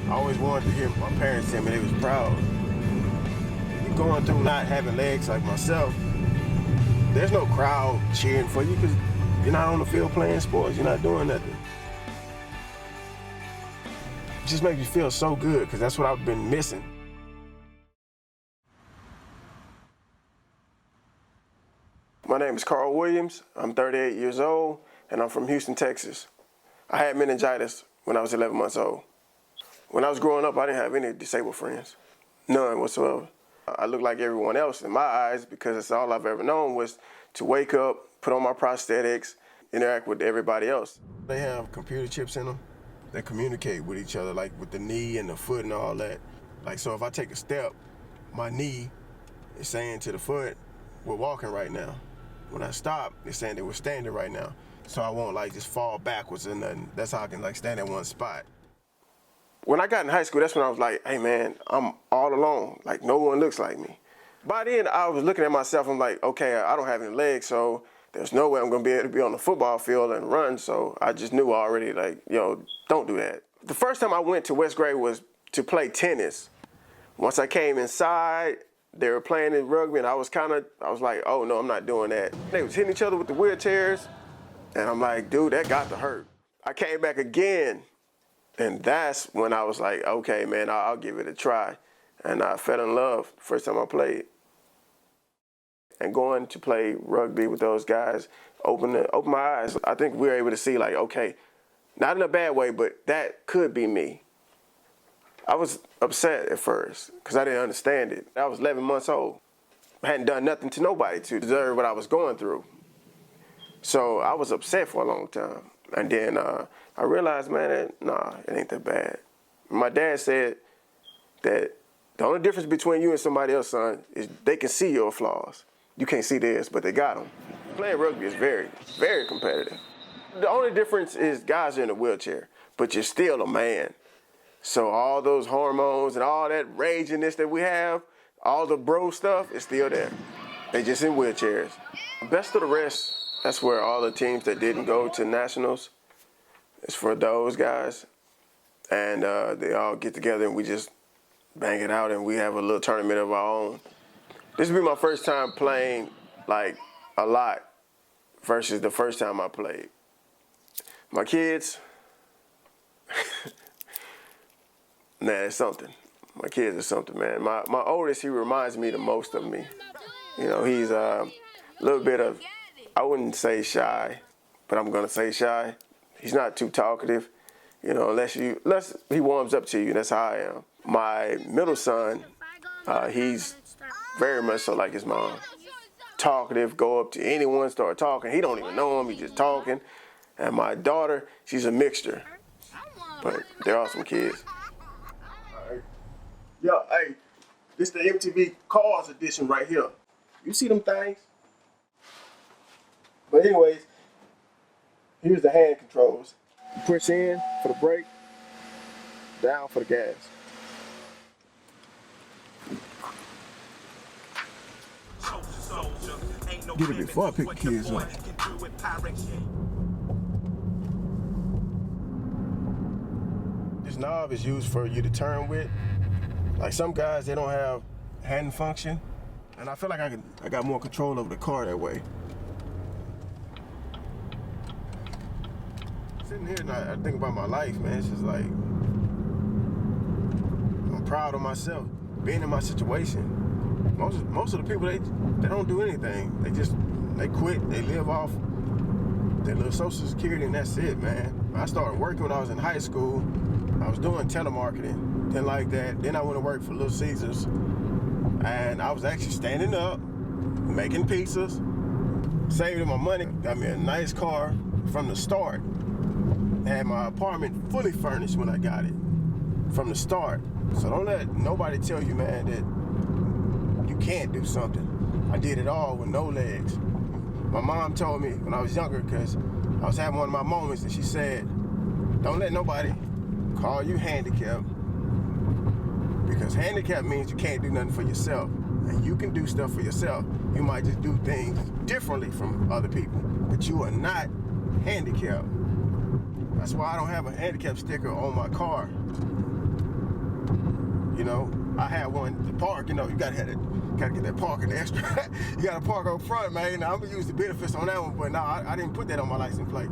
I always wanted to hear my parents tell me they was proud. You're going through not having legs like myself, there's no crowd cheering for you because you're not on the field playing sports. You're not doing nothing. It just makes me feel so good because that's what I've been missing. My name is Carl Williams. I'm 38 years old, and I'm from Houston, Texas. I had meningitis when I was 11 months old. When I was growing up, I didn't have any disabled friends, none whatsoever. I looked like everyone else in my eyes because that's all I've ever known was to wake up, put on my prosthetics, interact with everybody else. They have computer chips in them that communicate with each other, like with the knee and the foot and all that. Like, so if I take a step, my knee is saying to the foot, we're walking right now. When I stop, it's saying that we're standing right now. So I won't like just fall backwards or nothing. That's how I can like stand at one spot. When I got in high school, that's when I was like, hey man, I'm all alone. Like no one looks like me. By then, I was looking at myself, I'm like, okay, I don't have any legs, so there's no way I'm gonna be able to be on the football field and run, so I just knew already, like, yo, don't do that. The first time I went to West Gray was to play tennis. Once I came inside, they were playing in rugby, and I was like, oh no, I'm not doing that. They was hitting each other with the wheelchairs, and I'm like, dude, that got to hurt. I came back again, and that's when I was like, okay, man, I'll give it a try. And I fell in love the first time I played. And going to play rugby with those guys opened my eyes. I think we were able to see like, okay, not in a bad way, but that could be me. I was upset at first because I didn't understand it. I was 11 months old. I hadn't done nothing to nobody to deserve what I was going through. So I was upset for a long time. And then I realized, man, it ain't that bad. My dad said that the only difference between you and somebody else, son, is they can see your flaws. You can't see theirs, but they got them. Playing rugby is very, very competitive. The only difference is guys are in a wheelchair, but you're still a man. So all those hormones and all that raginess that we have, all the bro stuff is still there. They just in wheelchairs. Best of the rest, that's where all the teams that didn't go to nationals, it's for those guys. And they all get together and we just bang it out and we have a little tournament of our own. This will be my first time playing like a lot versus the first time I played. My kids, nah, it's something. My kids are something, man. My oldest, he reminds me the most of me. You know, he's a little bit of, I wouldn't say shy, but I'm gonna say shy. He's not too talkative, you know, unless he warms up to you, that's how I am. My middle son, he's very much so like his mom. Talkative, go up to anyone, start talking. He don't even know him, he's just talking. And my daughter, she's a mixture, but they're awesome kids. All right. Yo, hey, this the MTV Cars edition right here. You see them things? But anyways, here's the hand controls. You push in for the brake, down for the gas. Get it before I pick the kids up. This knob is used for you to turn with. Like some guys, they don't have hand function, and I feel like I got more control over the car that way. Sitting here and I think about my life, man. It's just like I'm proud of myself being in my situation. Most of the people, they don't do anything. They quit, they live off their little social security and that's it, man. I started working when I was in high school. I was doing telemarketing, didn't like that. Then I went to work for Little Caesars and I was actually standing up, making pizzas, saving my money, got me a nice car from the start. Had my apartment fully furnished when I got it, from the start. So don't let nobody tell you, man, that you can't do something. I did it all with no legs. My mom told me when I was younger, because I was having one of my moments, and she said, don't let nobody call you handicapped, because handicapped means you can't do nothing for yourself. And you can do stuff for yourself. You might just do things differently from other people, but you are not handicapped. That's why I don't have a handicap sticker on my car. You know, I had one at the park. You know, you gotta get that parking extra. You gotta park up front, man. Now, I'm gonna use the benefits on that one, but no, I didn't put that on my license plate.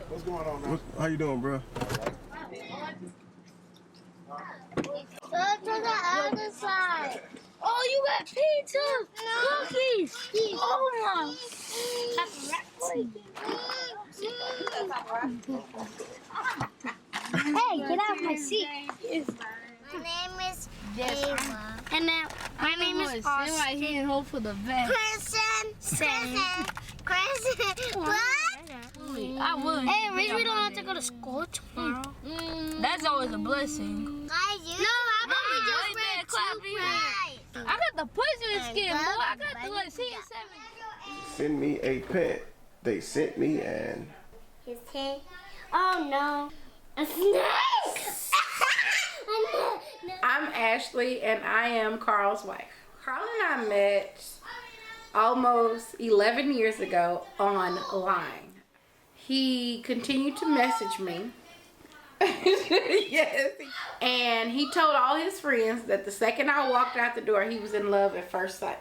What's going on, man? How you doing, bro? Go to the other side. Oh, you got pizza, cookies. Oh my! Hey, get out of my seat. My name is Ava. And then my name is Austin. My hand hold for the best. Kristen. What? I would. Hey, at least we don't have to go to school tomorrow. That's always a blessing. Guys, how about we just read two I got the pussy skin, boy. I got the like 6 and 7. Send me a pet. They sent me an. His head. Oh no. A snake! I'm Ashley and I am Carl's wife. Carl and I met almost 11 years ago online. He continued to message me. Yes. And he told all his friends that the second I walked out the door, he was in love at first sight.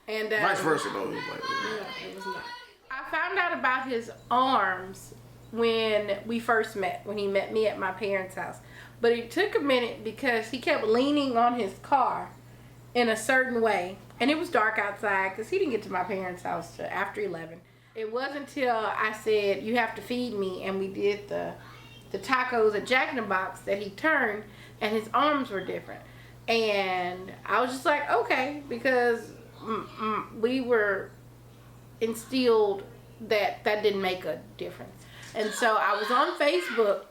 And Vice versa, though. No, it was not. I found out about his arms when we first met, when he met me at my parents' house. But it took a minute because he kept leaning on his car in a certain way. And it was dark outside because he didn't get to my parents' house till after 11. It wasn't until I said, you have to feed me, and we did the tacos at Jack in the Box that he turned and his arms were different. And I was just like, okay, because we were instilled that didn't make a difference. And so I was on Facebook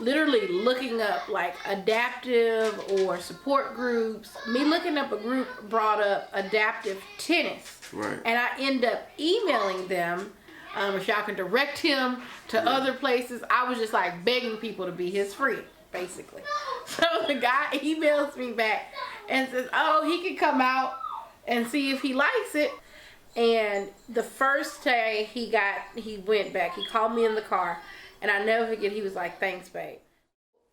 literally looking up like adaptive or support groups. Me looking up a group brought up adaptive tennis. Right. And I end up emailing them if y'all can direct him to other places. I was just like begging people to be his friend, basically. So the guy emails me back and says, oh, he can come out and see if he likes it. And the first day he went back, he called me in the car, and I never forget, he was like, thanks, babe.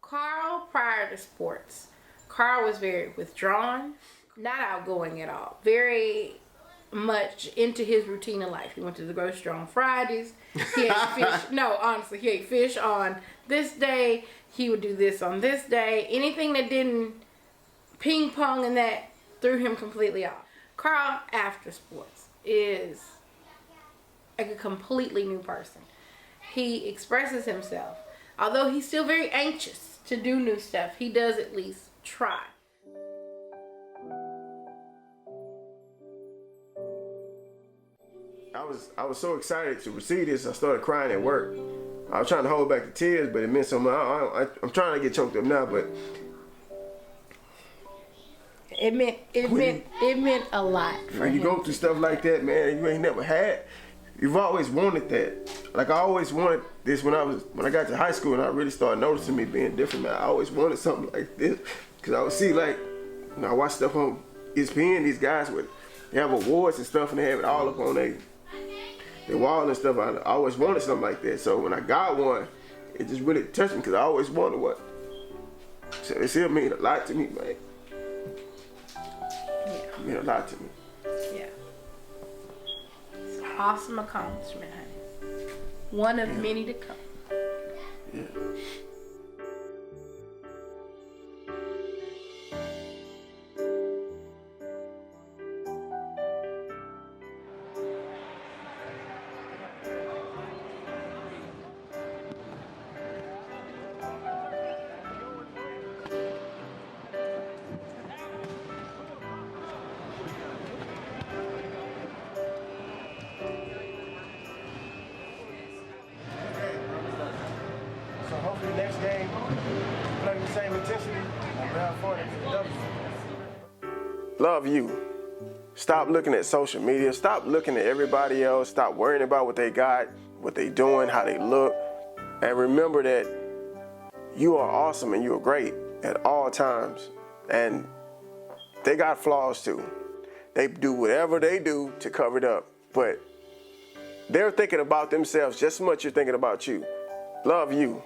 Carl, prior to sports, Carl was very withdrawn, not outgoing at all, very much into his routine of life. He went to the grocery store on Fridays. He ate fish. No, honestly, he ate fish on this day. He would do this on this day. Anything that didn't ping pong and that threw him completely off. Carl, after sports, is like a completely new person. He expresses himself. Although he's still very anxious to do new stuff, he does at least try. I was so excited to receive this, I started crying at work. I was trying to hold back the tears, but it meant so much. I'm trying to get choked up now, but it meant a lot for him. When you go through stuff like that, man, you ain't never had. You've always wanted that. Like I always wanted this when I got to high school and I really started noticing me being different, man. I always wanted something like this because I would see like, you know, I watch stuff on ESPN. These guys they have awards and stuff and they have it all up on their wall and stuff. I always wanted something like that. So when I got one, it just really touched me because I always wanted one. So it still mean a lot to me, man. Yeah. It mean a lot to me. Yeah. It's an awesome accomplishment, honey. One of many to come. Yeah. So hopefully next game, play with the same intensity and we'll have fun and get the W. Love you. Stop looking at social media. Stop looking at everybody else. Stop worrying about what they got, what they doing, how they look. And remember that you are awesome and you are great at all times. And they got flaws too. They do whatever they do to cover it up. But they're thinking about themselves just as much as you're thinking about you. Love you.